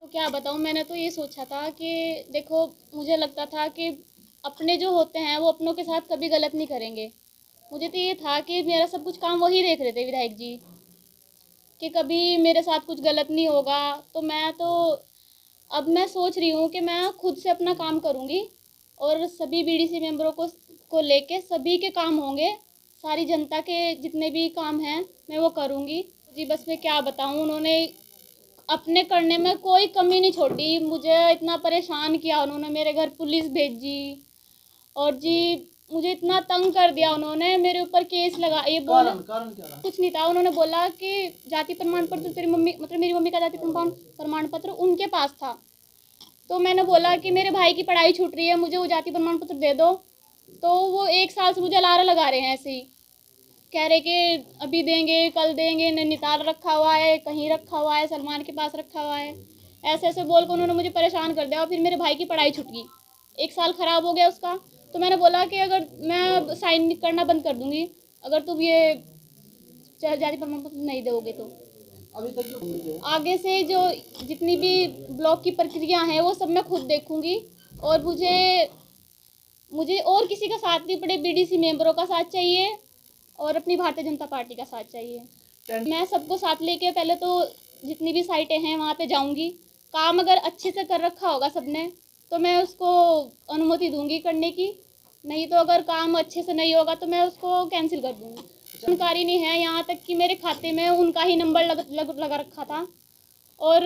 तो क्या बताऊँ, मैंने तो ये सोचा था कि देखो, मुझे लगता था कि अपने जो होते हैं वो अपनों के साथ कभी गलत नहीं करेंगे। मुझे तो ये था कि मेरा सब कुछ काम वही देख रहे थे विधायक जी, कि कभी मेरे साथ कुछ गलत नहीं होगा। तो अब मैं सोच रही हूँ कि मैं खुद से अपना काम करूँगी और सभी बीडीसी मेंबरों को लेके सभी के काम होंगे, सारी जनता के जितने भी काम हैं मैं वो करूँगी जी। बस मैं क्या बताऊँ, उन्होंने अपने करने में कोई कमी नहीं छोड़ी। मुझे इतना परेशान किया उन्होंने, मेरे घर पुलिस भेजी और जी मुझे इतना तंग कर दिया उन्होंने, मेरे ऊपर केस लगा। ये बोला कारण क्या था? कुछ नहीं था। उन्होंने बोला कि जाति प्रमाण पत्र तेरी मम्मी, मतलब मेरी मम्मी का जाति प्रमाण पत्र उनके पास था। तो मैंने बोला कि मेरे भाई की पढ़ाई छूट रही है, मुझे वो जाति प्रमाण पत्र दे दो। तो वो 1 साल से मुझे लारा लगा रहे हैं ऐसे ही, कह रहे कि अभी देंगे, कल देंगे, नैनीताल रखा हुआ है, कहीं रखा हुआ है, सलमान के पास रखा हुआ है, ऐसे ऐसे बोल कर उन्होंने मुझे परेशान कर दिया। और फिर मेरे भाई की पढ़ाई छूट गई, 1 साल ख़राब हो गया उसका। तो मैंने बोला कि अगर मैं साइन करना बंद कर दूँगी अगर तुम ये जाति प्रमाण पत्र नहीं दोगे तो। अभी तक जो आगे से जो जितनी भी ब्लॉक की प्रक्रिया है वो सब मैं खुद देखूँगी। और मुझे और किसी का साथ नहीं पड़े, बीडीसी मेंबरों का साथ चाहिए और अपनी भारतीय जनता पार्टी का साथ चाहिए। मैं सबको साथ लेके पहले तो जितनी भी साइटें हैं वहाँ पे जाऊँगी। काम अगर अच्छे से कर रखा होगा सबने तो मैं उसको अनुमति दूँगी करने की, नहीं तो अगर काम अच्छे से नहीं होगा तो मैं उसको कैंसिल कर दूँगी। जानकारी नहीं है, यहाँ तक कि मेरे खाते में उनका ही नंबर लगा रखा था। और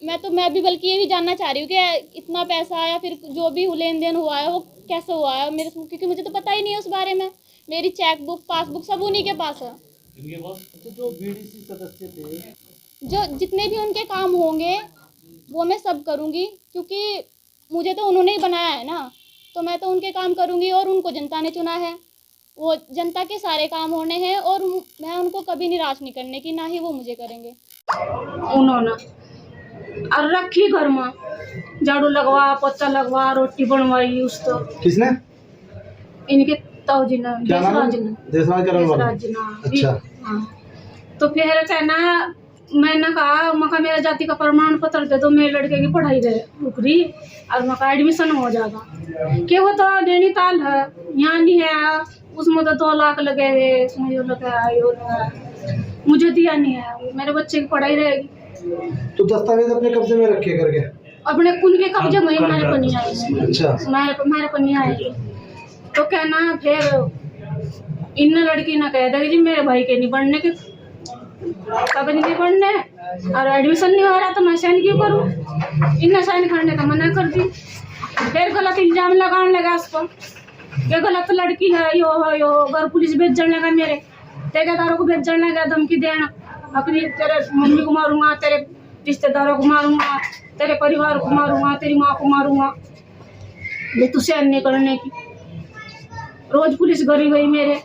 मैं भी बल्कि ये भी जानना चाह रही हूँ कि इतना पैसा या फिर जो भी लेन देन हुआ है वो कैसे हुआ है मेरे, क्योंकि मुझे तो पता ही नहीं है उस बारे में। मेरी चेक बुक, पासबुक सब उन्हीं के पास है। इनके पास जो बीडीसी सदस्य थे, जो जितने भी उनके काम होंगे वो मैं सब करूँगी, क्योंकि मुझे तो उन्होंने ही बनाया है ना, तो मैं तो उनके काम करूँगी। और उनको जनता ने चुना है, वो जनता के सारे काम होने हैं और मैं उनको कभी निराश नहीं करने की, ना ही वो मुझे करेंगे। उन्होंने और रखी घर में, झाड़ू लगवा, पोछा लगवा, रोटी बनवाई उसको। किसने? इनके ताऊजी ने, देशराज जी। अच्छा। हाँ। तो फिर कहना, मैंने कहा मका मेरा जाति का प्रमाण पत्र दे दो, मेरे लड़के की पढ़ाई रुक रही और मका एडमिशन हो जाएगा। कि वो तो नैनीताल है, यहाँ नहीं है, उसमें तो 2 लाख लगे हुए, मुझे दिया नहीं है, मेरे बच्चे की पढ़ाई रहेगी। तो दस्तावेज अपने कब्जे में रखे करके? अपने उनके कब्जे में, मेरे को नहीं आएगी। अच्छा। मेरे को नहीं आएगी। तो कहना फिर इन लड़की ने कह दिया कि मेरे भाई के नहीं पढ़ने के, कब नहीं पढ़ने और एडमिशन नहीं हो रहा तो मैं साइन क्यों करूँ। इन्हें साइन करने का मना कर दी। फिर गलत इल्जाम लगाने लगा उस पर, ये गलत लड़की है, यो घर पुलिस भेज जाने लगा, मेरे ठेकेदारों को भेज जाने लगा, धमकी देना, अपनी तेरे मम्मी को मारूंगा, तेरे रिश्तेदारों को मारूंगा, तेरे परिवार को मारूंगा, तेरी माँ को मारूंगा, ये तू सहन नहीं करने की। रोज पुलिस गरी गई मेरे।